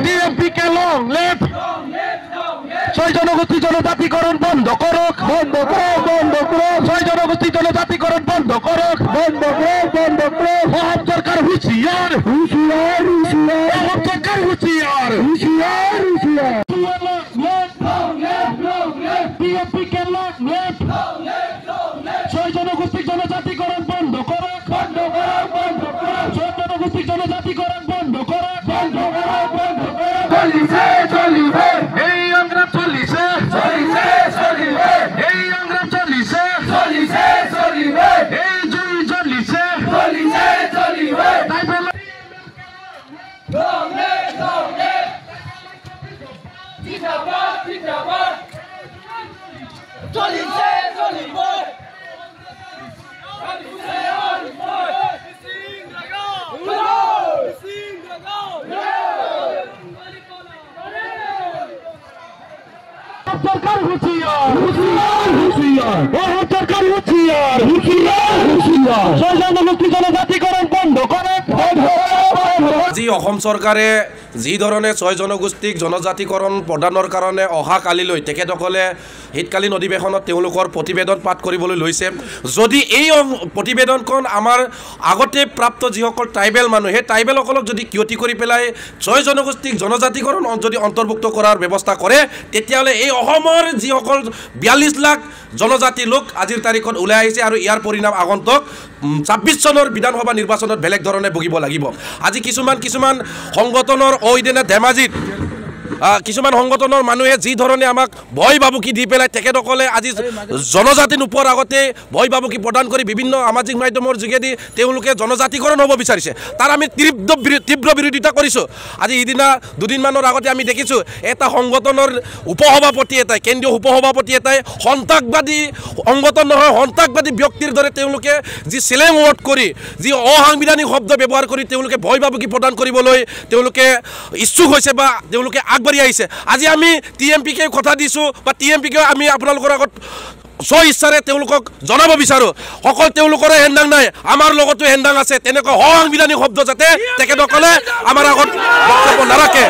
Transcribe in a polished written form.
ডিএমপিকে long live ছয় জনগোষ্ঠী জনজাতিকরণ বন্ধ করুক ছয় জনগোষ্ঠী জনজাতিকরণ বন্ধ করুক মহাব সরকার হুঁশিয়ার মহাব সরকার হুঁশিয়ার ডিএমপিকে লং লিভ ছয় জনগোষ্ঠী জনজাতিকরণ বন্ধ করুক ছয় জনগোষ্ঠী জনজাতিকরণ বন্ধ করুক এই সংগ্রাম চলিছে এই সংগ্রাম চলিছে এই জুই জ্বলিছে সরকার হুঁশিয়ার সরকার হুঁশিয়ার ছয় জনগোষ্ঠী জনজাতিকরণ বন্ধ করে আজি অসম চৰকাৰে যি ধৰণে ছয় জনগোষ্ঠীক জনজাতিকৰণ প্ৰদানৰ কাৰণে অহা কালিলৈ তেখেতসকলে শীতকালীন অধিৱেশনত তেওঁলোকৰ প্ৰতিবেদন পাঠ কৰিবলৈ লৈছে যদি এই প্ৰতিবেদনখন আমাৰ আগতে প্ৰাপ্ত যিসকল ট্ৰাইবেল মানুহ সেই ট্ৰাইবেলসকলক যদি ক্ষতি কৰি পেলাই ছয় জনগোষ্ঠীক জনজাতিকৰণ যদি অন্তৰ্ভুক্ত কৰাৰ ব্যৱস্থা কৰে তেতিয়াহ'লে এই অসমৰ যিসকল 42 লাখ জনজাতি লোক আজিৰ তাৰিখত ওলাই আহিছে আৰু ইয়াৰ পৰিণাম আগন্তুক 26 চনৰ বিধানসভা নিৰ্বাচনত বেলেগ ধৰণে ভুগিব লাগিব আজি কিছুমান সংগঠনৰ ওইদিনা ধেমাজিত কিছুমান সংগঠনৰ মানুহে যি ধৰণে আমাক ভয় বাবুকি দি পেলাই তেখেতসকলে আজি জনজাতি নোপোৱাৰ আগতে ভয় বাবুকি প্ৰদান কৰি বিভিন্ন সামাজিক মাধ্যমৰ যোগেদি তেওঁলোকে জনজাতিকৰণ হ'ব বিচাৰিছে তাৰ আমি তীব্ৰ বিৰোধিতা কৰিছোঁ আজি ইদিনা দুদিনমানৰ আগতে আমি দেখিছোঁ এটা সংগঠনৰ উপসভাপতি এটাই কেন্দ্ৰীয় উপসভাপতি এটাই সন্ত্ৰাসবাদী সংগঠন নহয় সন্ত্ৰাসবাদী ব্যক্তিৰ দৰে তেওঁলোকে যি চেলেং ৱৰ্ড কৰি যি অসাংবিধানিক শব্দ ব্যৱহাৰ কৰি তেওঁলোকে ভয় বাবুকি প্ৰদান কৰিবলৈ তেওঁলোকে ইচ্ছুক হৈছে বা তেওঁলোকে আহিছে আজি আমি টিএমপিকে কথা দিছো বা টিএমপিকে আমি আপোনালোকৰ আগত স্ব ইচ্ছাৰে তেওঁলোকক জনাব বিচাৰো সকল তেওঁলোকৰ হেন্দাং নাই আমাৰ লগতো হেন্দাং আছে তেনেকৈ অসাংবিধানিক শব্দ যাতে তেখেতসকলে আমাৰ আগত বক্তব্য নাৰাখে